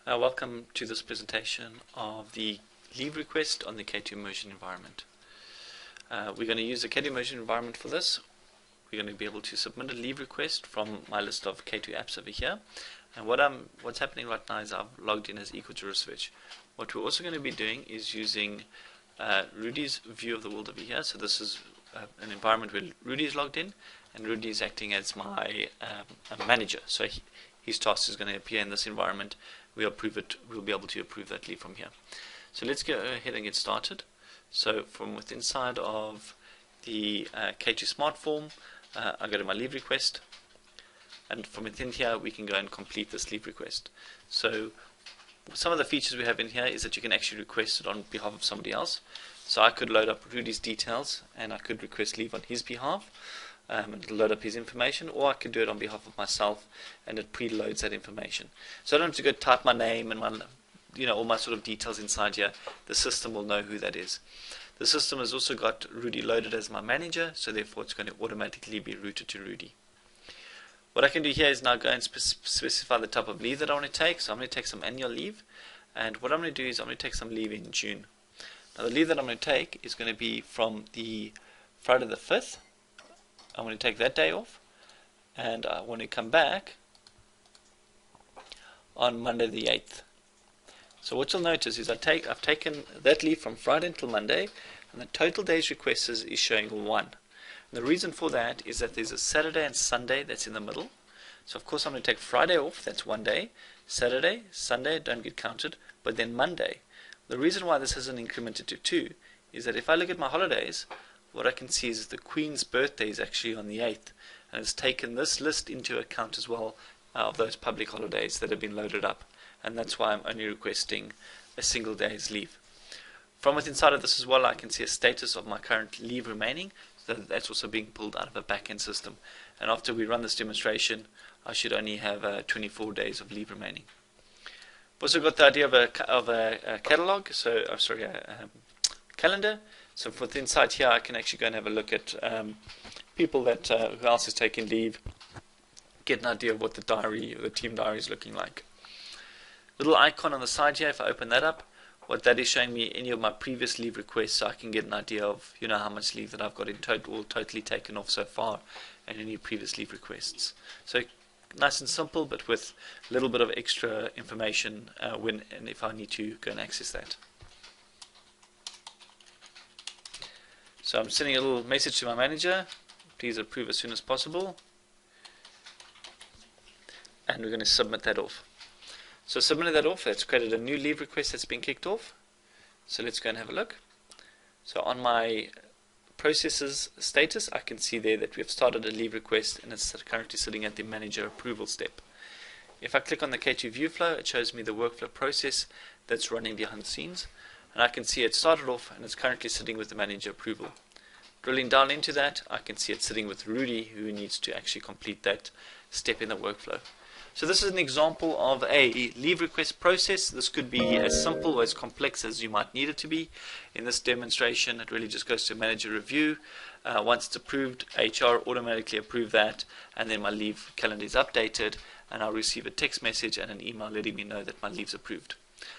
Welcome to this presentation of the leave request on the K2 Immersion Environment. We're going to use the K2 Immersion Environment for this. We're going to be able to submit a leave request from my list of K2 apps over here. And what's happening right now is I've logged in as equal to research. What we're also going to be doing is using Rudy's view of the world over here. So this is an environment where Rudy is logged in, and Rudy is acting as my manager. So his task is going to appear in this environment. We'll be able to approve that leave from here. So let's go ahead and get started. So from within inside of the K2 Smart Form, I go to my leave request, and from within here we can go and complete this leave request. So some of the features we have in here is that you can actually request it on behalf of somebody else. So I could load up Rudy's details and I could request leave on his behalf. And it'll load up his information, or I could do it on behalf of myself, and it preloads that information. So I don't have to go type my name and my, all my sort of details inside here. The system will know who that is. The system has also got Rudy loaded as my manager, so therefore it's going to automatically be routed to Rudy. What I can do here is now go and specify the type of leave that I want to take. So I'm going to take some annual leave, and what I'm going to do is I'm going to take some leave in June. Now the leave that I'm going to take is going to be from the Friday the 5th. I want to take that day off, and I want to come back on Monday the 8th. So what you'll notice is I've taken that leave from Friday until Monday, and the total days requested is showing 1. And the reason for that is that there's a Saturday and Sunday that's in the middle. So of course I'm going to take Friday off, that's 1 day. Saturday, Sunday don't get counted, but then Monday. The reason why this hasn't incremented to 2 is that if I look at my holidays, what I can see is the Queen's birthday is actually on the 8th, and it's taken this list into account as well of those public holidays that have been loaded up, and that's why I'm only requesting a single day's leave. From within inside of this as well, I can see a status of my current leave remaining, so that's also being pulled out of a back-end system, and after we run this demonstration I should only have 24 days of leave remaining. I've also got the idea of a catalog, calendar. So from inside here I can actually go and have a look at people that who else is taking leave, get an idea of what the diary or the team diary is looking like. Little icon on the side here, if I open that up, what that is showing me any of my previous leave requests, so I can get an idea of how much leave that I've got in total totally taken off so far, and any previous leave requests. So nice and simple, but with a little bit of extra information when and if I need to go and access that. So I'm sending a little message to my manager, please approve as soon as possible, and we're going to submit that off. So submitting that off, that's created a new leave request that's been kicked off. So let's go and have a look. So on my processes status, I can see there that we have started a leave request, and it's currently sitting at the manager approval step. If I click on the K2 view flow, it shows me the workflow process that's running behind the scenes. And I can see it started off and it's currently sitting with the manager approval. Drilling down into that, I can see it sitting with Rudy, who needs to actually complete that step in the workflow. So this is an example of a leave request process. This could be as simple or as complex as you might need it to be. In this demonstration, it really just goes to manager review. Once it's approved, HR automatically approve that, and then my leave calendar is updated, and I'll receive a text message and an email letting me know that my leave's approved.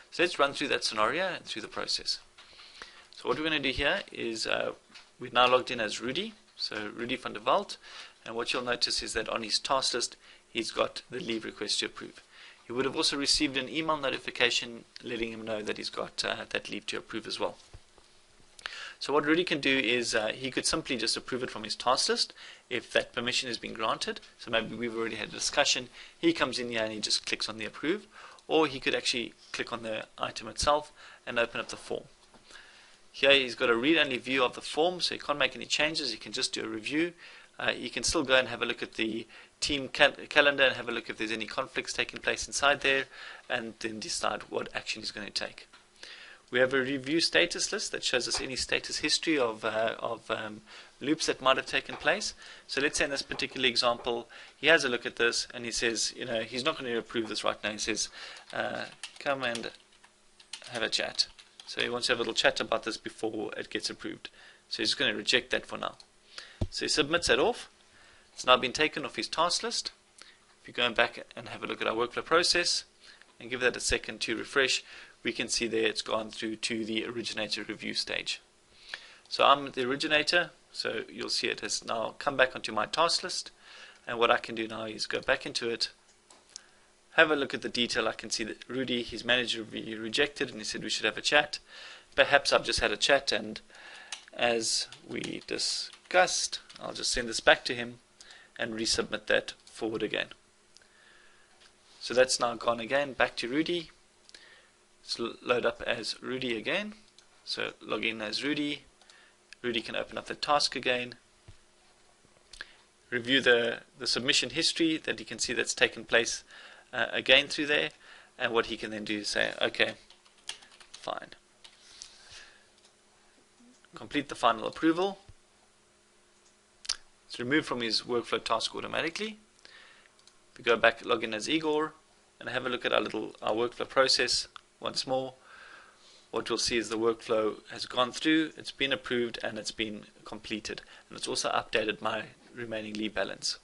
So let's run through that scenario and through the process. So what we're going to do here is we've now logged in as Rudy, so Rudy van der Walt, and what you'll notice is that on his task list he's got the leave request to approve. He would have also received an email notification letting him know that he's got that leave to approve as well. So what Rudy can do is he could simply just approve it from his task list if that permission has been granted. So maybe we've already had a discussion, he comes in here and he just clicks on the approve. Or he could actually click on the item itself and open up the form. Here he's got a read-only view of the form, so he can't make any changes, he can just do a review. You can still go and have a look at the team calendar and have a look if there's any conflicts taking place inside there, and then decide what action he's going to take. We have a review status list that shows us any status history of loops that might have taken place. So let's say in this particular example, he has a look at this and he says, he's not going to approve this right now. He says, come and have a chat. So he wants to have a little chat about this before it gets approved. So he's going to reject that for now. So he submits that off. It's now been taken off his task list. If you go back and have a look at our workflow process, and give that a second to refresh, we can see there it's gone through to the originator review stage. So I'm the originator, so you'll see it has now come back onto my task list, and what I can do now is go back into it, have a look at the detail. I can see that Rudy, his manager review, rejected, and he said we should have a chat. Perhaps I've just had a chat, and as we discussed, I'll just send this back to him and resubmit that forward again. So that's now gone again back to Rudy. Let's load up as Rudy again. So log in as Rudy. Rudy can open up the task again, review the submission history that he can see that's taken place again through there, and what he can then do is say, okay, fine. Complete the final approval. It's removed from his workflow task automatically. We go back, log in as Igor, and have a look at our workflow process once more. What we'll see is the workflow has gone through, it's been approved, and it's been completed. And it's also updated my remaining leave balance.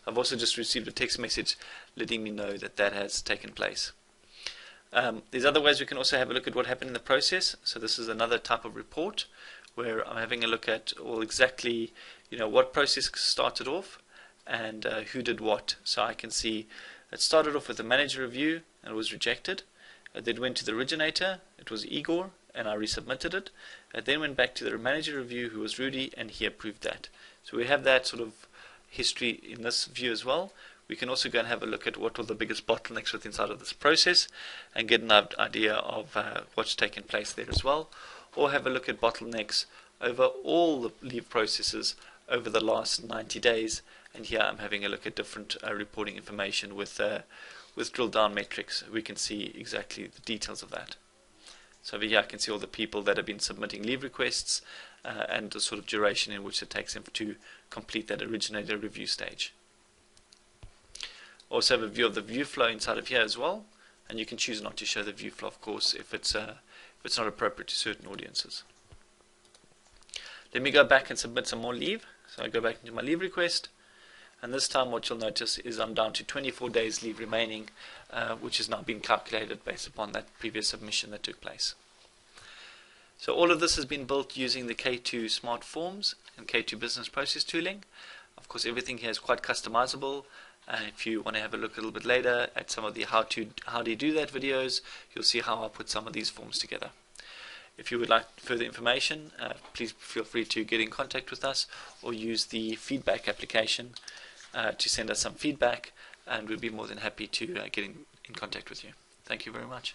I've also just received a text message letting me know that that has taken place. There's other ways we can also have a look at what happened in the process. So this is another type of report where I'm having a look at exactly what process started off and who did what. So I can see it started off with a manager review and it was rejected. It then went to the originator, it was Igor, and I resubmitted it. It then went back to the manager review, who was Rudy, and he approved that. So we have that sort of history in this view as well. We can also go and have a look at what were the biggest bottlenecks within inside of this process and get an idea of what's taken place there as well. Or have a look at bottlenecks over all the leave processes over the last 90 days. And here I'm having a look at different reporting information with drill down metrics. We can see exactly the details of that. So over here I can see all the people that have been submitting leave requests and the sort of duration in which it takes them to complete that originator review stage. Also have a view of the view flow inside of here as well, and you can choose not to show the view flow, of course, if it's not appropriate to certain audiences. Let me go back and submit some more leave. So I go back into my leave request, and this time what you'll notice is I'm down to 24 days leave remaining, which has now been calculated based upon that previous submission that took place. So all of this has been built using the K2 Smart Forms and K2 Business Process tooling. Of course, everything here is quite customizable. If you want to have a look a little bit later at some of the how do you do that videos, you'll see how I put some of these forms together. If you would like further information, please feel free to get in contact with us or use the feedback application to send us some feedback, and we'll be more than happy to get in contact with you. Thank you very much.